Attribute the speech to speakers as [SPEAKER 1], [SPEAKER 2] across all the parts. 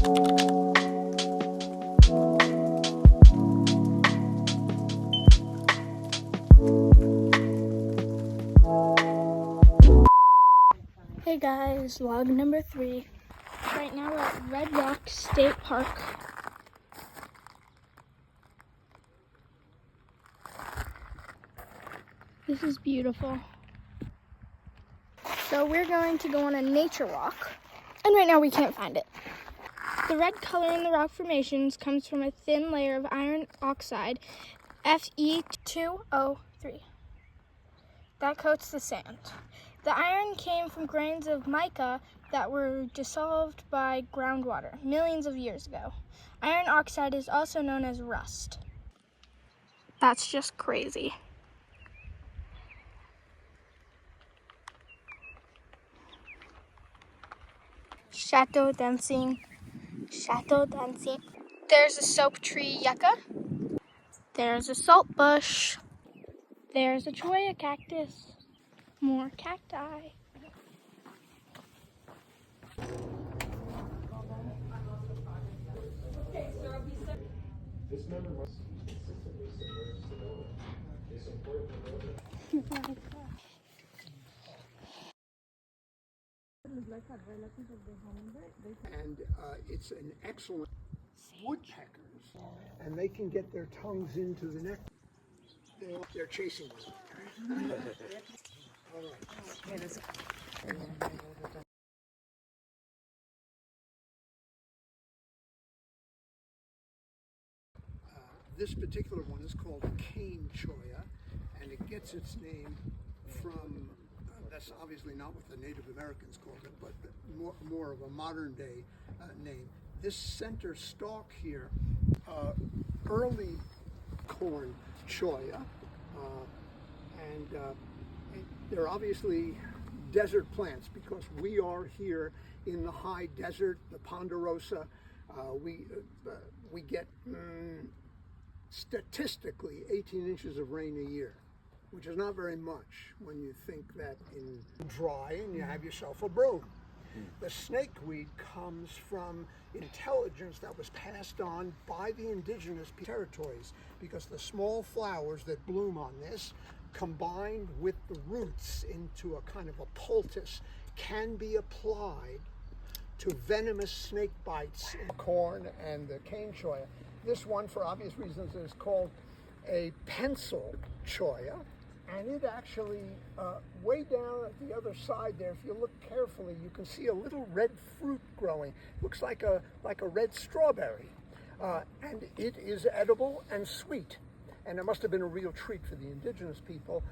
[SPEAKER 1] Hey guys, vlog number 3. Right now we're at Red Rock State Park. This is beautiful. So we're going to go on a nature walk, and right now we can't find it. The red color in the rock formations comes from a thin layer of iron oxide, Fe2O3, that coats the sand. The iron came from grains of mica that were dissolved by groundwater millions of years ago. Iron oxide is also known as rust. That's just crazy. Chateau dancing. There's a soap tree yucca. There's a salt bush. There's a cholla cactus. More cacti.
[SPEAKER 2] And it's an excellent woodpeckers, and they can get their tongues into the nectar. They're chasing them. All right. This particular one is called cane cholla, and it gets its name from, that's obviously not what the Native Americans called it, but more of a modern day name. This center stalk here, early corn cholla, and they're obviously desert plants because we are here in the high desert, the Ponderosa. We get statistically 18 inches of rain a year, which is not very much when you think that in dry and you have yourself a broom. The snakeweed comes from intelligence that was passed on by the indigenous territories because the small flowers that bloom on this, combined with the roots into a kind of a poultice, can be applied to venomous snake bites in corn and the cane cholla. This one, for obvious reasons, is called a pencil cholla, and it actually, way down at the other side there, if you look carefully, you can see a little red fruit growing. Looks like a red strawberry, and it is edible and sweet. And it must have been a real treat for the indigenous people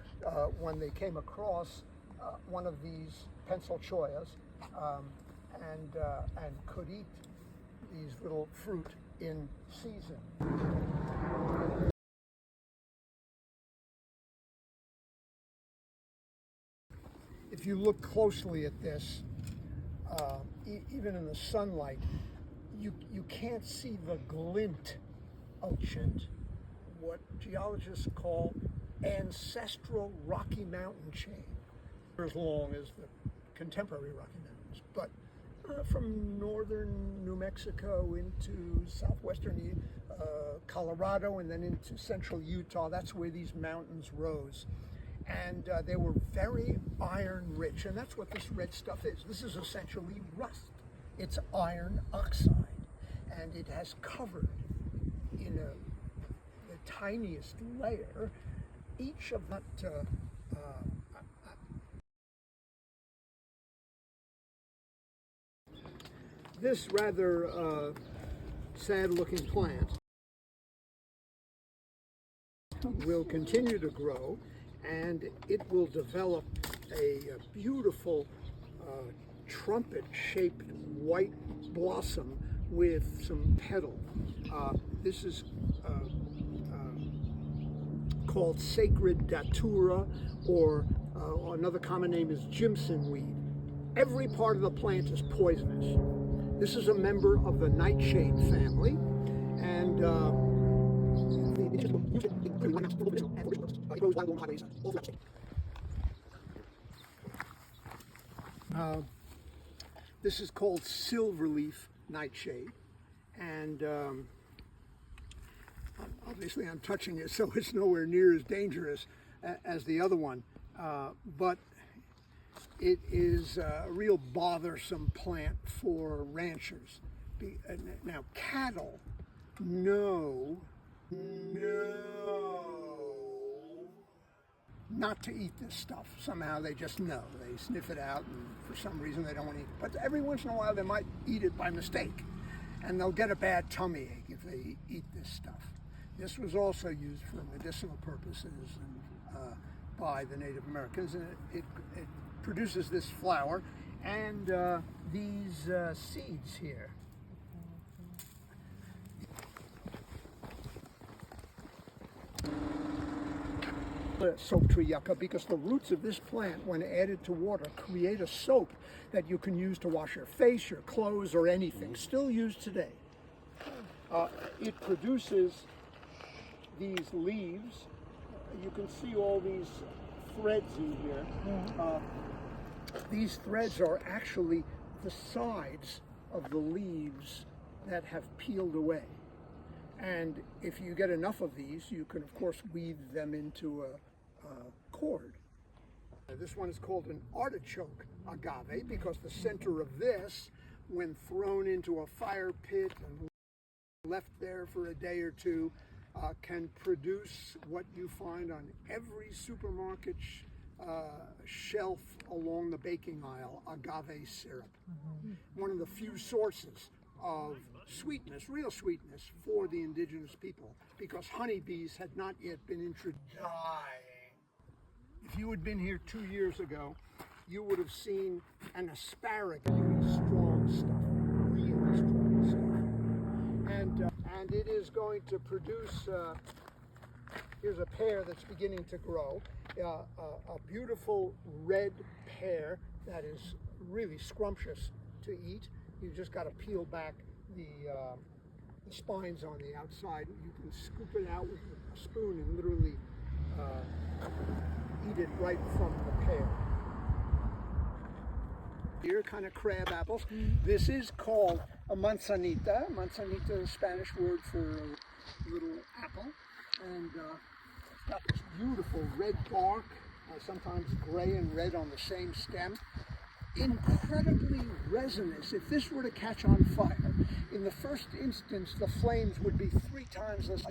[SPEAKER 2] when they came across one of these pencil chollas and could eat these little fruit in season. If you look closely at this, even in the sunlight, you can't see the glint of what geologists call ancestral Rocky Mountain chain. They're as long as the contemporary Rocky Mountains, but from northern New Mexico into southwestern Colorado and then into central Utah, that's where these mountains rose. And they were very iron rich, and that's what this red stuff is. This is essentially rust. It's iron oxide, and it has covered in the tiniest layer each of that this rather sad-looking plant will continue to grow, and it will develop a beautiful trumpet-shaped white blossom with some petal. This is called sacred datura, or another common name is Jimson weed. Every part of the plant is poisonous. This is a member of the nightshade family, and this is called silverleaf nightshade. And obviously I'm touching it, so it's nowhere near as dangerous as the other one. But it is a real bothersome plant for ranchers. Now, cattle know not to eat this stuff. Somehow they just know. They sniff it out, and for some reason they don't want to eat it. But every once in a while they might eat it by mistake, and they'll get a bad tummy ache if they eat this stuff. This was also used for medicinal purposes and by the Native Americans, and it produces this flower and these seeds here. Soap tree yucca, because the roots of this plant, when added to water, create a soap that you can use to wash your face, your clothes, or anything. Still used today. It produces these leaves. You can see all these threads in here. These threads are actually the sides of the leaves that have peeled away. And if you get enough of these, you can of course weave them into a cord. This one is called an artichoke agave because the center of this, when thrown into a fire pit and left there for a day or two, can produce what you find on every supermarket shelf along the baking aisle, agave syrup. One of the few sources of sweetness, real sweetness, for the indigenous people, because honeybees had not yet been introduced. If you had been here 2 years ago, you would have seen an asparagus, really strong stuff, and it is going to produce. Here's a pear that's beginning to grow, a beautiful red pear that is really scrumptious to eat. You just got to peel back the spines on the outside. You can scoop it out with a spoon and literally eat it right from the pear. Here, kind of crab apples. This is called a manzanita. Manzanita is a Spanish word for a little apple. And it's got this beautiful red bark, sometimes gray and red on the same stem. Incredibly resinous. If this were to catch on fire, in the first instance, the flames would be 3 times as.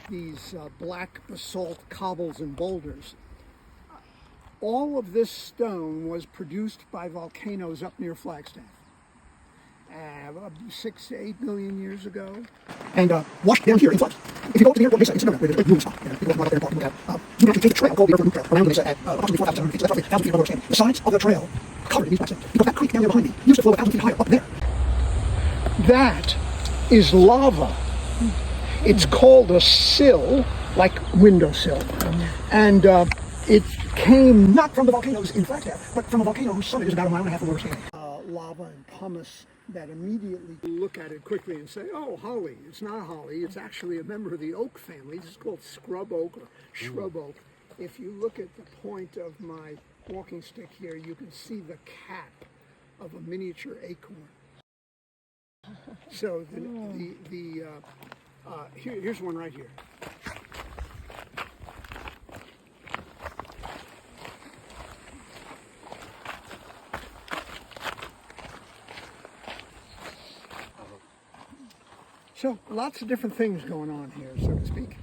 [SPEAKER 2] These black basalt cobbles and boulders. All of this stone was produced by volcanoes up near Flagstaff. 6 to 8 million years ago. And washed down here in floods. If you go to the airport mesa, it's a where the moving spot. People go out there and look at. You can actually take a trail called the airport route around the mesa at approximately 4,700 feet. So that's roughly 1,000 feet above the sides of the trail covered in these black stones. Because that creek down there behind me used to flow 1,000 feet higher up there. That is lava. It's called a sill, like windowsill. And it came not from the volcanoes in Flagstaff, but from a volcano whose summit is about 1.5 miles below scale. Lava and pumice that immediately look at it quickly and say, oh, holly. It's not holly. It's actually a member of the oak family. This is called scrub oak or shrub oak. If you look at the point of my walking stick here, you can see the cap of a miniature acorn. So here's one right here. So lots of different things going on here, so to speak.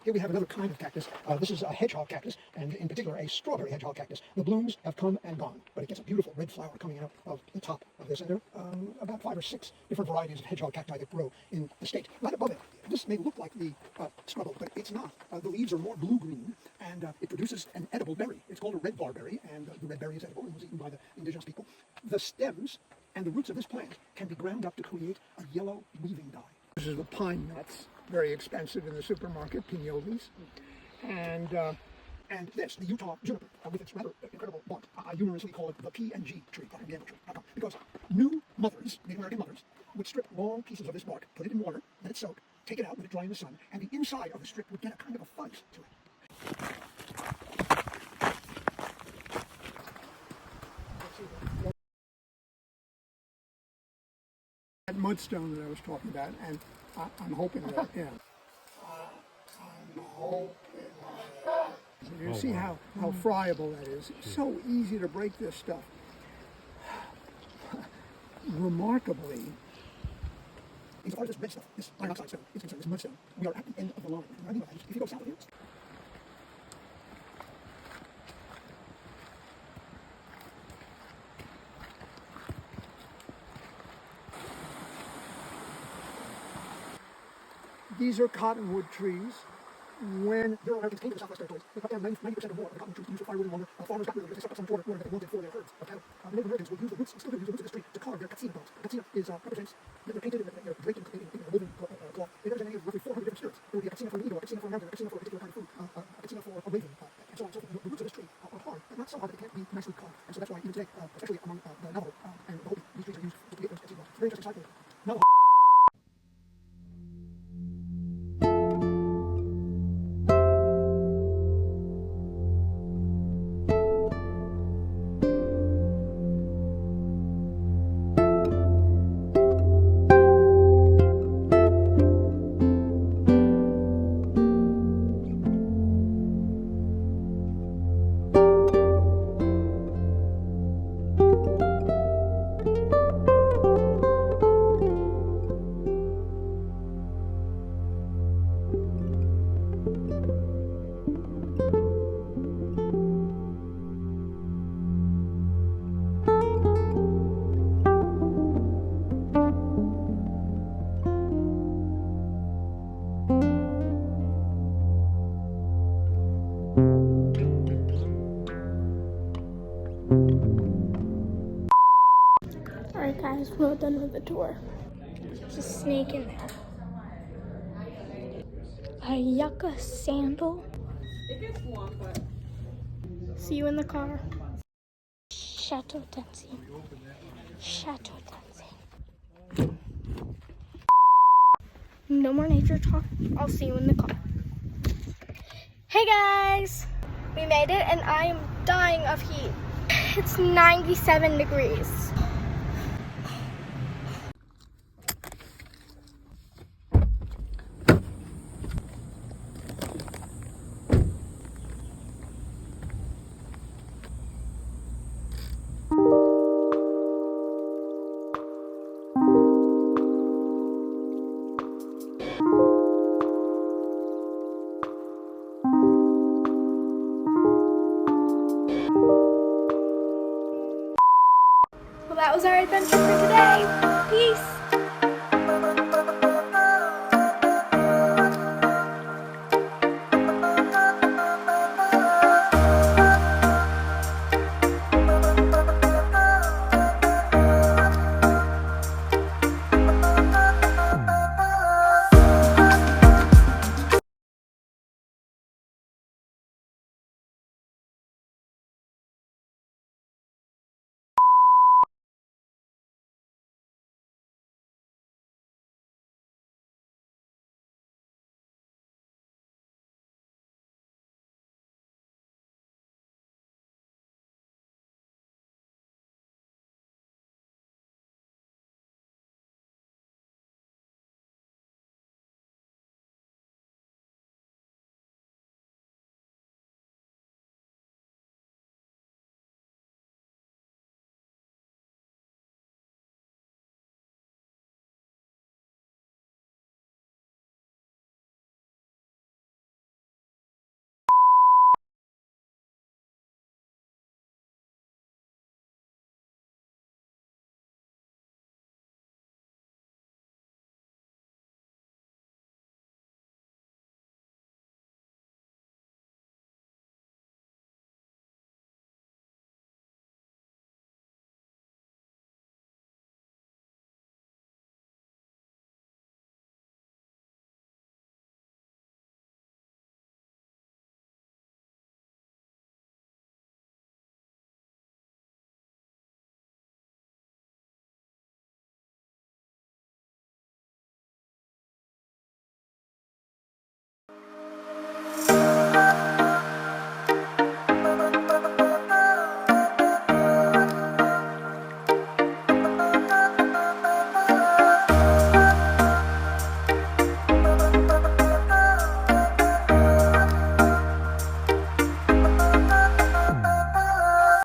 [SPEAKER 2] Here we have another kind of cactus. This is a hedgehog cactus, and in particular a strawberry hedgehog cactus. The blooms have come and gone, but it gets a beautiful red flower coming out of the top of this. And there are about 5 or 6 different varieties of hedgehog cacti that grow in the state. Right above it, this may look like the scrub oak, but it's not. The leaves are more blue-green, and it produces an edible berry. It's called a red barberry, and the red berry is edible and was eaten by the indigenous people. The stems and the roots of this plant can be ground up to create a yellow weaving dye. This is the pine nuts, very expensive in the supermarket, pinoles. And this, the Utah juniper, with its rather incredible bark. I humorously call it the P&G tree, because new mothers, Native American mothers, would strip long pieces of this bark, put it in water, let it soak, take it out, let it dry in the sun, and the inside of the strip would get a kind of a fuzz to it. mudstone that I was talking about, and I'm hoping that, yeah. I'm hoping that. You see how friable that is. It's so easy to break this stuff. Remarkably, these are this red stuff, this iron oxide stone, this mudstone. We are at the end of the line. If you go south of here, these are cottonwood trees. When Euro Americans came to the Southwest Territories, they cut down 90% or more of the cottonwood trees used for firewood and lumber. Farmers got rid of it because they sucked up some water that they wanted for their herds of cattle. The Native Americans would use the roots, still do use the roots of this tree to carve their katsina bones. Katsina is represents, they're painted and they're draped in a woven cloth. They represent any of roughly 400 different spirits. There would be a katsina for an eagle, a katsina for a mountain, a katsina for a particular kind of food, a katsina for a raven, and so on and so forth. The roots of this tree are hard, but not so hard that they can't be nicely carved. And so that's why even today, especially among the Navajo and the Hopi, these trees are used to create those katsina bones. Very interesting cycle. Navajo.
[SPEAKER 1] Alright guys, we're done with the tour. There's a snake in there. A yucca sandal.
[SPEAKER 3] It gets long, but
[SPEAKER 1] See you in the car. Chateau Tenzin. Chateau Tenzin. No more nature talk. I'll see you in the car. Hey guys! We made it and I am dying of heat. It's 97 degrees. Well, that was our adventure for today. Peace!